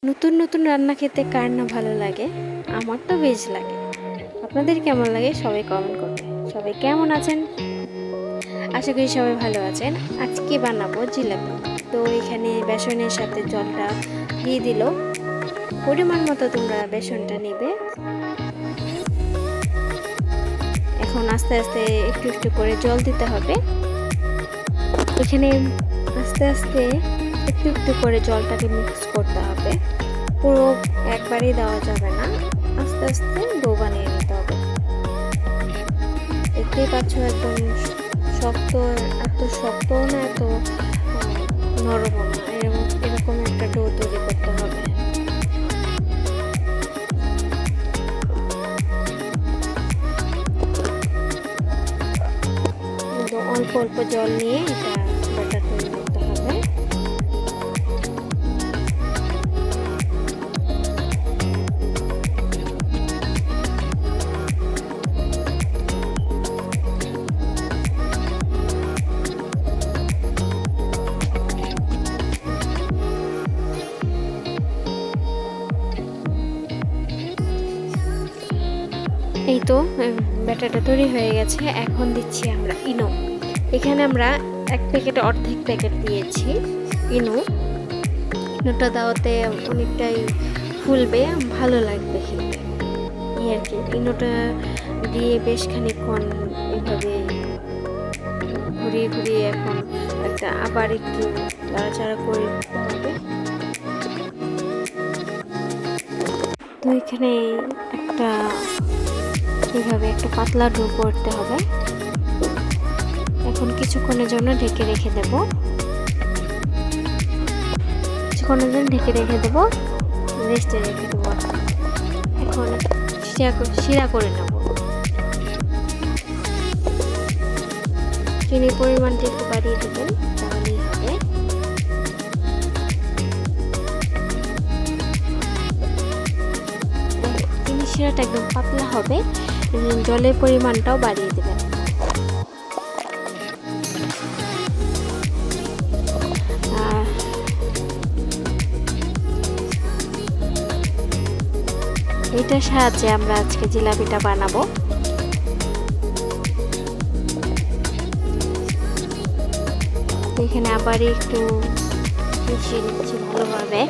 নতুন নতুন রান্না খেতে কার না ভালো লাগে? আমার তো বেশ লাগে। আপনাদের কেমন লাগে সবাই কমেন্ট করবেন। সবাই কেমন আছেন? আশা করি সবাই ভালো আছেন। আজকে বানাবো জিলাপি। তো এখানে বেসনের সাথে জলটা দিয়ে দিল। পরিমাণ মতো তোমরা বেসনটা নেবে। এখন আস্তে আস্তে একটু একটু করে জল দিতে হবে। এখানে আস্তে আস্তে একটু একটু করে জলটাকে মিক্স করতে হবে। পুরো একবারেই দেওয়া যাবে না, আস্তে আস্তে ডো বানিয়ে নিতে হবে। দেখতেই পাচ্ছ একদম শক্ত, এত শক্তও না এত নরমও না, এরকম একটা ডো তৈরি করতে হবে। অল্প অল্প জল নিয়ে এটা ব্যাটার তৈরি করতে হবে। এই তো ব্যাটারটা তৈরি হয়ে গেছে। এখন দিচ্ছি আমরা ইনো। এখানে আমরা এক প্যাকেটে অর্ধেক প্যাকেট দিয়েছি ইনোটা দেওয়াতে অনেকটাই ফুলবে, ভালো লাগবে খেতে এই আর কি। ইনোটা দিয়ে বেশ খানিকক্ষণ এইভাবে ঘুরিয়ে ঘুরিয়ে এখন একটা আবার একটু নাড়াচাড়া করে দিতে হবে। তো এখানে এইভাবে একটা পাতলা ডো করতে হবে। এখন কিছুক্ষণের জন্য ঢেকে রেখে দেব। রেস্টে রেখে দেবো। এখন শিরা করে নেব। চিনির পরিমাণটা একটু বাড়িয়ে দেবেন, তাহলেই হবে। চিনি শিরাটা একদম পাতলা হবে, জলের পরিমাণটাও বাড়িয়ে দেবেন। এটার সাহায্যে আমরা আজকে জিলাপিটা বানাবো। এখানে আবার একটু মিশিয়ে নিচ্ছি ভালোভাবে।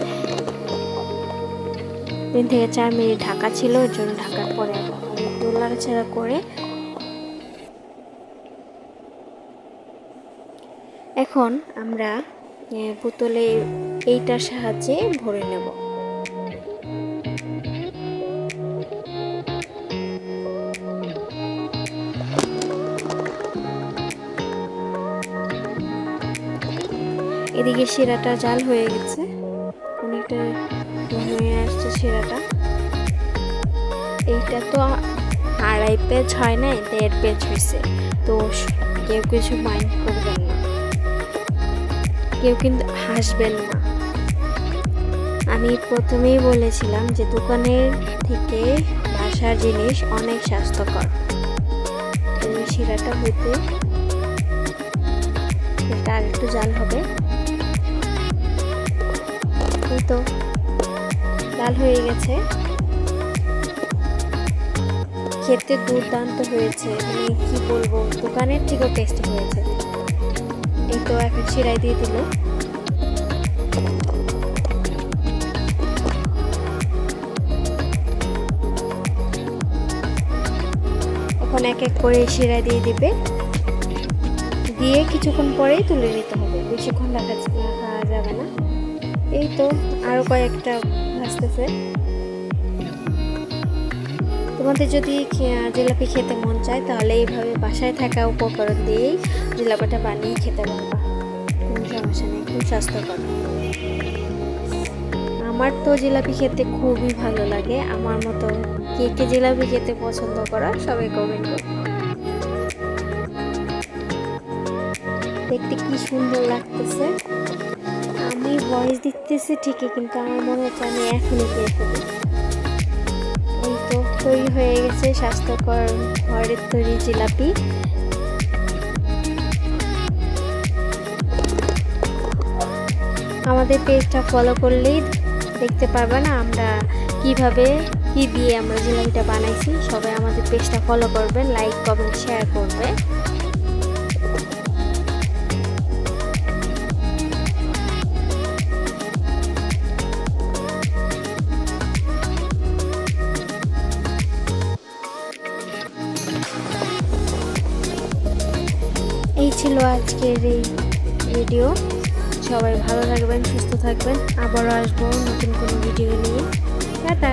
3 থেকে 4 মিনিট ঢাকা ছিল, ওর জন্য ঢাকার পরে একটু নাড়াচাড়া করে এখন আমরা বোতলে এইটার সাহায্যে ভরে নেব। এদিকে শিরাটা জাল হয়ে গেছে, অনেকটা হয়ে আসছে শিরাটা। এইটা তো 2.5 পেজ হয় নাই, 1.5 পেজ হয়েছে। তো কেউ কিছু মাইন্ড করবেন না, কেউ কিন্তু হাসবেন না। আমি প্রথমেই বলেছিলাম যে দোকানের থেকে বাসার জিনিস অনেক স্বাস্থ্যকর। এই শিরাটা হইতে এটা আর একটু জাল হবে। এই তো লাল হয়ে গেছে, খেতে দুর্দান্ত হয়েছে, মানে কি বলবো, দোকানের থেকেও টেস্টি হয়েছে। এই তো এখন শিরাই দিয়ে দিল। এখন এক এক করে শিরা দিয়ে দিবে, দিয়ে কিছুক্ষণ পরেই তুলে নিতে হবে, বেশিক্ষণ রাখা যাবে না। এই তো আরো কয়েকটা ভাজতেছে। তোমাদের যদি জিলাপি খেতে মন চায় তাহলে এইভাবে বাসায় থাকা উপকরণ দিয়েই জিলাপিটা বানিয়ে খেতে পারবা, কোনো সমস্যা নেই, খুব স্বাস্থ্যকর। আমার তো জিলাপি খেতে খুবই ভালো লাগে। আমার মতো কে কে জিলাপি খেতে পছন্দ করা সবাই কমেন্ট করো। দেখতে কি সুন্দর লাগতেছে। আমি ভয়েস দিতেছি ঠিকই, কিন্তু আমার মনে হচ্ছে আমি এখনই খেয়ে ফেলি। এই তো তৈরি হয়ে গেছে স্বাস্থ্যকর ঘরের তৈরি জিলাপি। আমাদের পেজটা ফলো করলেই দেখতে পারবেন আমরা কিভাবে কি দিয়ে আমরা জিলাপিটা বানাইছি। সবাই আমাদের পেজটা ফলো করবেন, লাইক কমেন্ট শেয়ার করবে। এই ছিল আজকের এই ভিডিও। সবাই ভালো থাকবেন, সুস্থ থাকবেন। আবারও আসবো নতুন কোনো ভিডিও নিয়ে। টাটা।